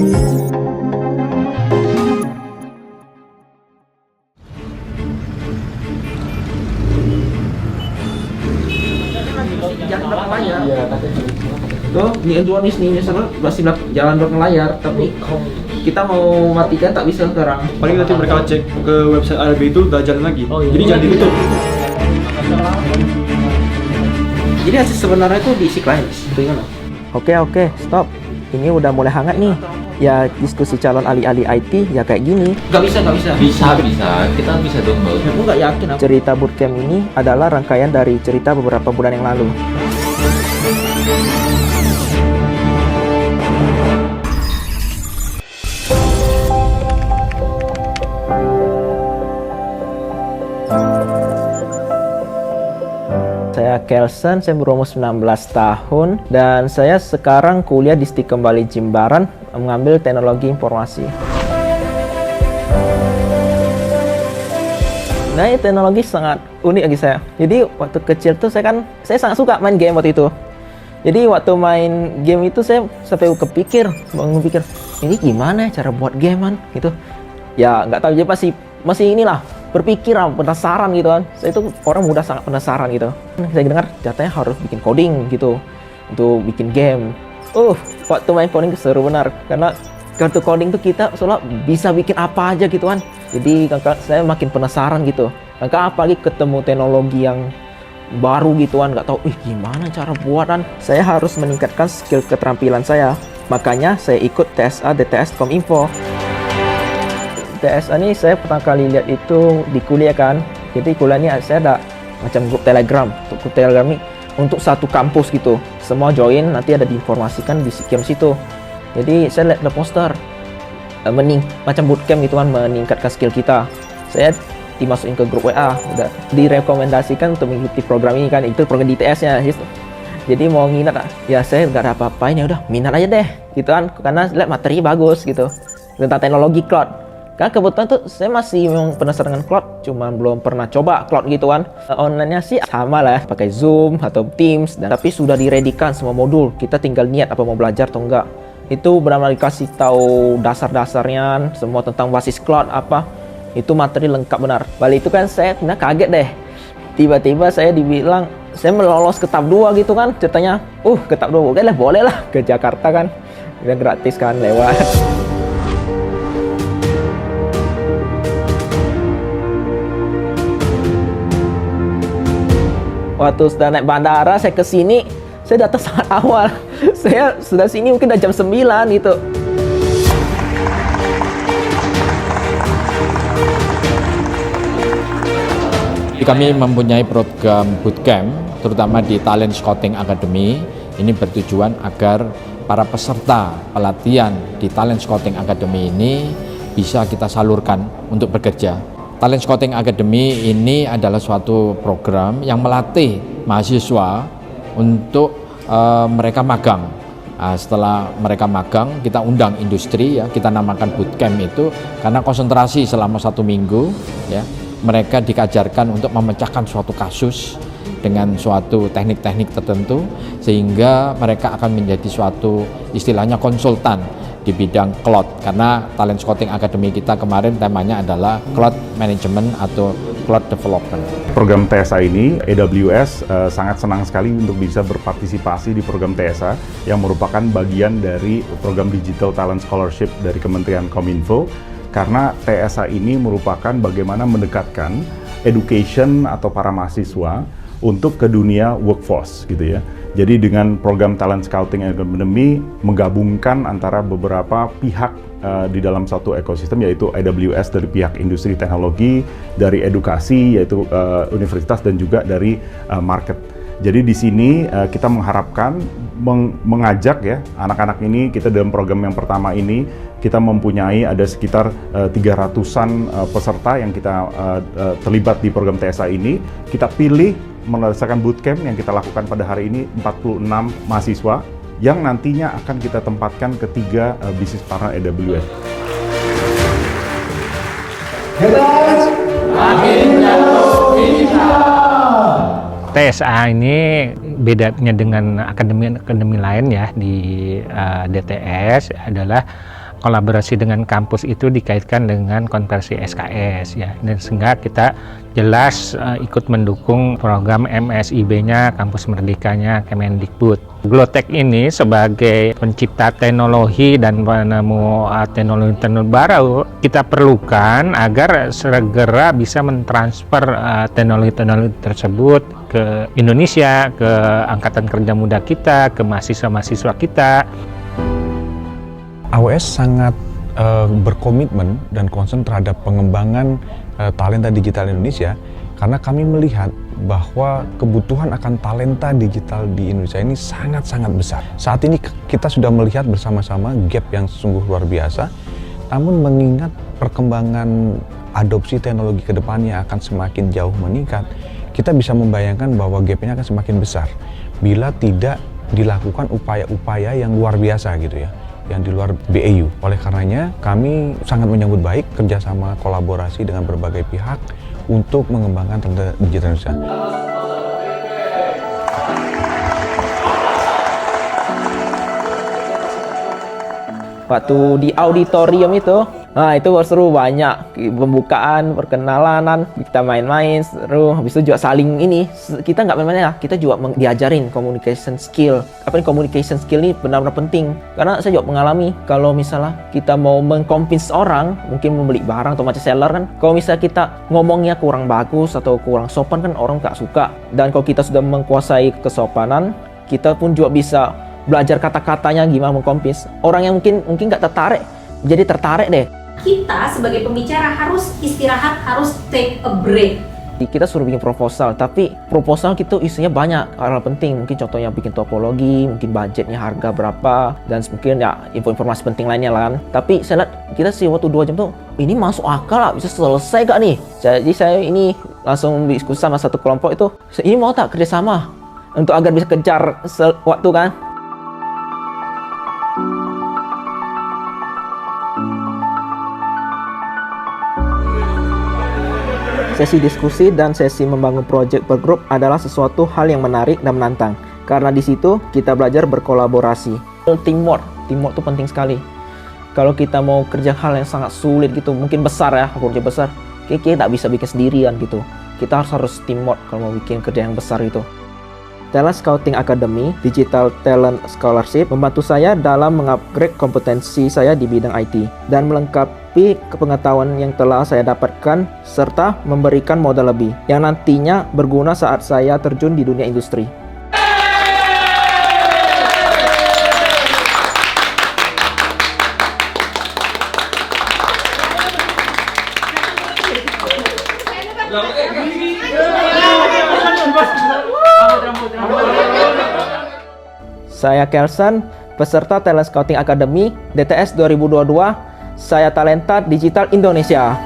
Tuh, ini dua nih sana masih jalan berlayar, tapi kita mau matikan tak bisa sekarang. Paling nanti mereka cek ke website ALB itu udah jalan lagi. Oh, iya. Jadi jangan ditutup. Jadi hasil sebenarnya itu diisi klien, itu gimana? Oke, stop. Ini udah mulai hangat nih. Ya, diskusi calon ahli-ahli IT ya kayak gini. Gak bisa. Bisa. Kita bisa download. Aku nggak yakin. Cerita bootcamp ini adalah rangkaian dari cerita beberapa bulan yang lalu. Saya Kelsen, saya berumur 19 tahun dan saya sekarang kuliah di STI Kembali Jimbaran mengambil teknologi informasi. Nah, ini teknologi sangat unik bagi saya. Jadi waktu kecil tuh saya sangat suka main game waktu itu. Jadi waktu main game itu saya sampai kepikir, ini gimana ya cara buat gamean gitu. Ya nggak tahu, jadi masih inilah berpikiran, penasaran gitu kan. Saya itu orang muda sangat penasaran gitu. Saya dengar katanya harus bikin coding gitu untuk bikin game. Waktu main coding seru benar karena kartu coding tuh kita soalnya bisa bikin apa aja gitu kan. Jadi saya makin penasaran gitu. Apalagi ketemu teknologi yang baru gitu kan, nggak tahu gimana cara buatan. Saya harus meningkatkan skill keterampilan saya. Makanya saya ikut TSA DTS Kominfo. TSA ini saya pertama kali lihat itu di kuliah kan. Jadi kuliah ini saya ada macam grup Telegram. Grup Telegram ini untuk satu kampus gitu. Semua join, nanti ada diinformasikan di game situ. Jadi saya lihat ada poster macam bootcamp gitu kan, meningkatkan skill kita. Saya dimasukin ke grup WA, udah direkomendasikan untuk mengikuti program ini kan. Itu program DTS-nya gitu. Jadi mau minat ya saya nggak ada apa-apain, ya udah minat aja deh gitu kan, karena lihat materi bagus gitu tentang teknologi cloud. Kan kebetulan tuh saya masih memang penasaran dengan cloud, cuman belum pernah coba cloud gitu kan. Online-nya sih sama lah, pakai Zoom atau Teams, tapi sudah diredikan semua modul. Kita tinggal niat apa mau belajar atau enggak. Itu benar-benar dikasih tahu dasar-dasarnya, semua tentang basis cloud apa. Itu materi lengkap benar. Balik itu kan saya kaget deh. Tiba-tiba saya dibilang saya melolos ke tahap 2 gitu kan. Ceritanya, ke tahap 2 boleh lah ke Jakarta kan. Udah gratis kan lewat. Waktu sudah naik bandara, saya ke sini, saya datang sangat awal. Saya sudah sini mungkin udah jam 9 gitu. Kami mempunyai program bootcamp, terutama di Talent Scouting Academy. Ini bertujuan agar para peserta pelatihan di Talent Scouting Academy ini bisa kita salurkan untuk bekerja. Talent Scouting Academy ini adalah suatu program yang melatih mahasiswa untuk mereka magang. Setelah mereka magang, kita undang industri ya, kita namakan bootcamp itu karena konsentrasi selama 1 minggu ya. Mereka diajarkan untuk memecahkan suatu kasus dengan suatu teknik-teknik tertentu sehingga mereka akan menjadi suatu istilahnya konsultan di bidang cloud, karena Talent Scouting Academy kita kemarin temanya adalah cloud management atau cloud development. Program TSA ini, AWS sangat senang sekali untuk bisa berpartisipasi di program TSA yang merupakan bagian dari program Digital Talent Scholarship dari Kementerian Kominfo, karena TSA ini merupakan bagaimana mendekatkan education atau para mahasiswa untuk ke dunia workforce gitu ya. Jadi dengan program Talent Scouting Academy menggabungkan antara beberapa pihak di dalam satu ekosistem, yaitu AWS dari pihak industri teknologi, dari edukasi yaitu universitas, dan juga dari market. Jadi di sini kita mengharapkan mengajak ya anak-anak ini. Kita dalam program yang pertama ini kita mempunyai ada sekitar 300-an peserta yang kita terlibat di program TSA ini. Kita pilih berdasarkan bootcamp yang kita lakukan pada hari ini 46 mahasiswa yang nantinya akan kita tempatkan ke 3 bisnis partner AWS. TSA ini bedanya dengan akademi lain ya di DTS adalah kolaborasi dengan kampus itu dikaitkan dengan konversi SKS ya, dan sehingga kita jelas ikut mendukung program MSIB-nya, Kampus Merdekanya Kemendikbud. Glotech ini sebagai pencipta teknologi dan penemu teknologi baru kita perlukan agar segera bisa mentransfer teknologi-teknologi tersebut ke Indonesia, ke angkatan kerja muda kita, ke mahasiswa-mahasiswa kita. AWS sangat berkomitmen dan concern terhadap pengembangan talenta digital Indonesia karena kami melihat bahwa kebutuhan akan talenta digital di Indonesia ini sangat-sangat besar. Saat ini kita sudah melihat bersama-sama gap yang sungguh luar biasa, namun mengingat perkembangan adopsi teknologi ke depannya akan semakin jauh meningkat, kita bisa membayangkan bahwa gapnya akan semakin besar bila tidak dilakukan upaya-upaya yang luar biasa gitu ya, yang di luar BAU. Oleh karenanya kami sangat menyambut baik kerjasama kolaborasi dengan berbagai pihak untuk mengembangkan talenta digital Indonesia. Waktu di auditorium itu, nah itu seru, banyak pembukaan, perkenalan, kita main-main seru. Habis itu juga saling ini, kita nggak main-main lah, kita juga diajarin communication skill. Apa ini communication skill ini benar-benar penting, karena saya juga mengalami kalau misalnya kita mau mengconvince orang, mungkin membeli barang atau macam seller kan, kalau misalnya kita ngomongnya kurang bagus atau kurang sopan kan orang nggak suka. Dan kalau kita sudah menguasai kesopanan, kita pun juga bisa belajar kata-katanya gimana mengconvince orang yang mungkin nggak tertarik, jadi tertarik deh. Kita sebagai pembicara harus istirahat, harus take a break. Kita suruh bikin proposal, tapi proposal itu isinya banyak hal penting. Mungkin contohnya bikin topologi, mungkin budgetnya harga berapa, dan mungkin ya informasi penting lainnya lah kan. Tapi saya lihat kita sih waktu 2 jam tuh, ini masuk akal lah, bisa selesai gak nih? Jadi saya ini langsung diskusi sama satu kelompok itu, ini mau tak kerjasama untuk agar bisa kejar waktu kan? Sesi diskusi dan sesi membangun proyek per grup adalah sesuatu hal yang menarik dan menantang. Karena di situ kita belajar berkolaborasi. Teamwork itu penting sekali. Kalau kita mau kerja hal yang sangat sulit gitu, mungkin besar ya, proyek besar, kita tak bisa bikin sendirian gitu. Kita harus teamwork kalau mau bikin kerja yang besar itu. Talent Scouting Academy Digital Talent Scholarship membantu saya dalam mengupgrade kompetensi saya di bidang IT dan melengkapi pengetahuan yang telah saya dapatkan serta memberikan modal lebih yang nantinya berguna saat saya terjun di dunia industri. Saya Kelson, peserta Talent Scouting Academy DTS 2022. Saya Talenta Digital Indonesia.